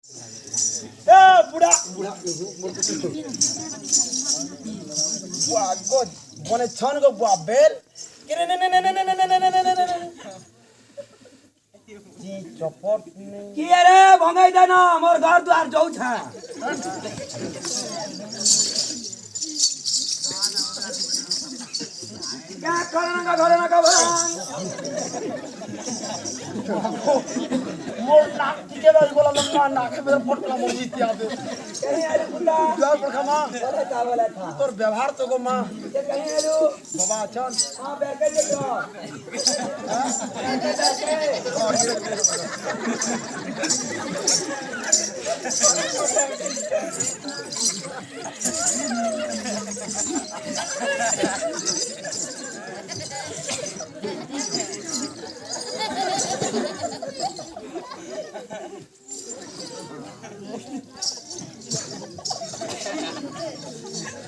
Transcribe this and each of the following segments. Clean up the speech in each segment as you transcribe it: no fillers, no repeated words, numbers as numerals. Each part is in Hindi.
ए बुढ़ा बुढ़ा बुआ गो बने छन गो बुआ बेल किरे ने जी चपट की रे भंगाई दे ना मोर घर द्वार जाऊ छा क्या करना का घर ना का मोर नाक टिके रही बोला लम्मा नाक में फटला मोर जीत आदे कहीं आलू बुड्ढा जोर पर खमा बोले का बोला था तोर व्यवहार तो गो मां ये कहीं आलू बाबा चल हां बैठ के जो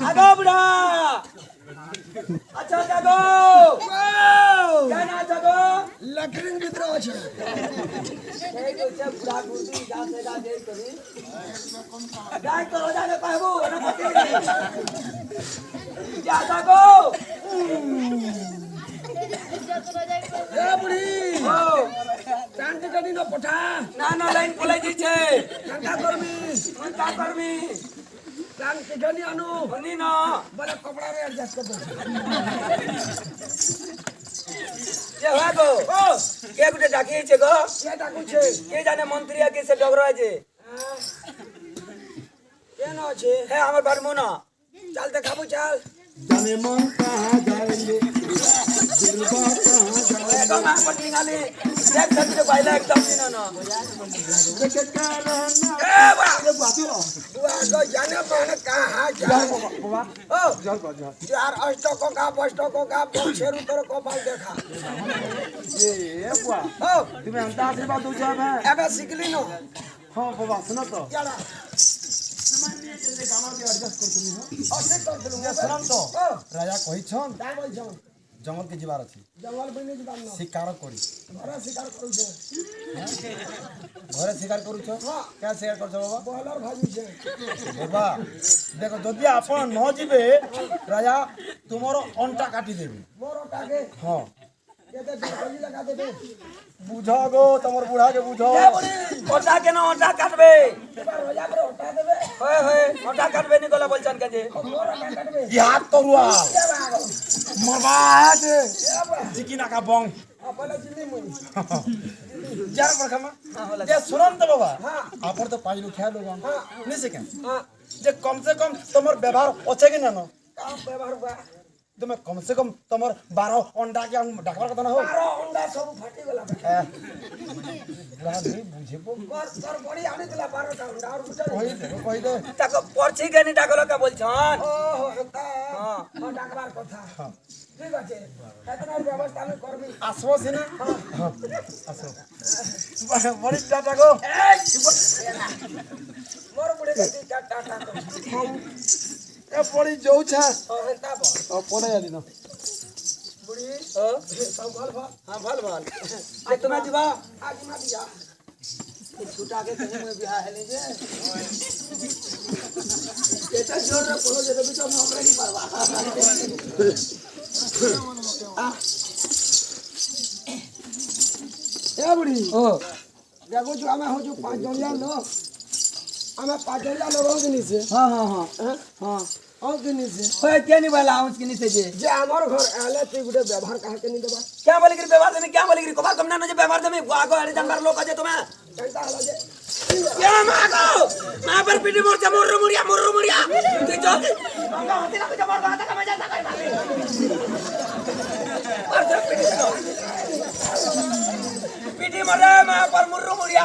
आगो बुढ़ा अच्छा जागो क्या ना जागो लकड़िंग भीतर আছে এই কইছে বুড়া গুড়ি যাতে যা দেই করি গায় তো রোজাকে পাবো না পতি যা যাগো এ বুড়ি ও টানতে টানি না পঠা না না লাইন পলাই দিছে টাকা করবি কা করবি টানতে টানি আনো বনি না বলে কপড়া রে অ্যাডজাস্ট কর দে যে হাগো ও কে গুটে ডাকিছে গো কে ডাকুছে কে জানে মন্ত্রী আগে সে ডগর আছে কেন আছে হ্যাঁ আমার বাড়মু না চল দেখাবো চল জানে মন কাহা যাইলে দিলবা কাহা যাইলে একদম আপনি গালি দেখ সত্যি বাইলা একদম দিনা না দেখে কারনা এ বা এ বাতিও গো জানে মন কাহা যার যায় বাবা ও যার বাবা चार अष्टकों का बष्टकों का शेर उतर को पाल देखा এ বুয়া ओ তুমি আন্তা আশীর্বাদ দউছ না एबे सिकली नो হ্যাঁ বাবা শুনো তো यारा তোমার নিয়ে যে গামা দিয়ে অ্যাডজাস্ট করতেনি असे कर दिलु যে শুনম তো ओ রাজা কইছন काय बोल छौ জঙ্গল কে যাবার আছে जंगल बने जीवन न শিকার করি घरे शिकार करू छे ঘরে শিকার করুছ কে শিকার করছ বাবা बॉलर भाजी छे বাবা দেখো যদি আপন ন যাবে রাজা তোমার অন্টা কাটি দেবে मोर टाके হ্যাঁ केते बिजली लगा देबे বুঝা গো তোমার বুড়াকে বুঝো ए बुढ़ी ओटा के न ओटा काटबे रोजा पर ओटा देबे होय होय ओटा काटबे नि गला बोलछन के जे मोर ओटा काटबे ই হাত তরুয়াল के बागो মরবা আছে ए बा চিকিনা কা বং अपने चिल्ली मुनी যার পর খামা हां होला যে শুনন তো বাবা हां আপন তো পাইলু খেয়াল লোক हां নিছে কেন हां যে কমসে কম তোমার ব্যবহার আছে কি না না का व्यवहार बा তুমি কমসে কম তোমার 12 অন্ডা কে ডাকবার কথা না হোক बारो अंडा सब फाटी गेला বুড়া নেই বুঝেবো कर बड़ी आने दिला 12 टा अंडा और बुझा কই দে তাকে পড়ছি কেন ডাকলো কা বলছন ও হতা হ্যাঁ ও ডাকবার কথা ঠিক আছে এতনার ব্যবস্থা আমি করবি আসবো সিনা হ্যাঁ আসো বড়ি টাটা গো মোর বুড়ে গতি টাটা টাটা এ পড়ি যাউছা ও হতা বল ও পড়ে যালি না বুড়ি ও সব ভাল ভাল हां ভাল ভাল আজ তুমি দিবা আজ মা দিয়া छुटा के कहीं में बियाह है लीजिए এটা জোর রে পড়ো যে রবি তো আমরা नहीं পারবা এ বুড়ি ও দেখো जो আমি हो जो 5 জনিয়া লো আমি 5 জনিয়া লো রোজ নিছে हां हां हां हां और के निसे होय के नहीं वाला आउंस के नहीं जे जे हमर घर आले ते गुडे व्यवहार काहे के नहीं देबा क्या बोले कि व्यवहार में क्या बोले कि कबार कम ना जे व्यवहार में आगो अरे जानवर लोग अजे तुम्हें कैसा हला जे क्या मागो मां पर पीटी मोर मुड़िया तू जो मांगा होती ना जब मार बात का मजा था और सब पीटी मरे मां पर मुड़िया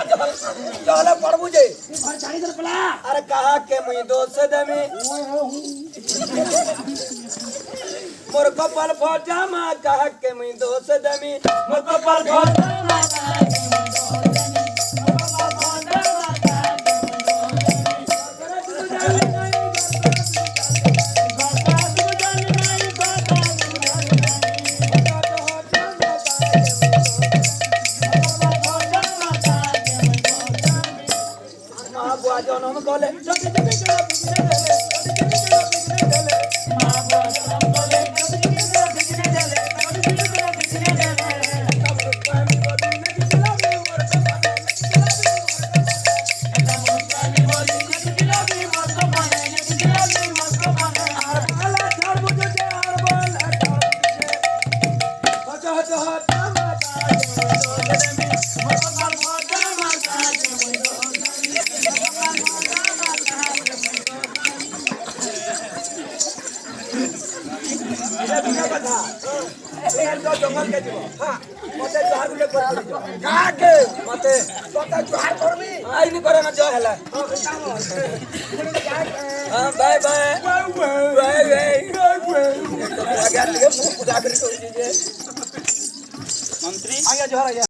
चले पड़बू जे घर चाही दर पला अरे कहा के मुई दोस्त दे में मोर कपाल फटा मां कहा के मुई दोस्त दे में मोर कपाल फटा मां माँ बुआ जनम कले जति जति के बिगड़े देले जति जति के बिगड़े देले माँ बुआ जनम कले जति जति के बिगड़े देले जति जति के बिगड़े देले तब पानी बोली नहीं चलावे और पानी नहीं चलावे तब पानी बोली नहीं चलावे मस्त पानी नहीं चलावे मस्त पानी आर बाला झाड़ बुझे आर बाला झाड़ बुझे हट हट माता जंगल के जीव हाँ मते जोहार गुले कर काके मते तोते जोहार करबी आई नि करे ना जो हला हां bye bye bye bye bye तो आगे मुंह पूजा करी तो दीजिए मंत्री आगे जोहार आगे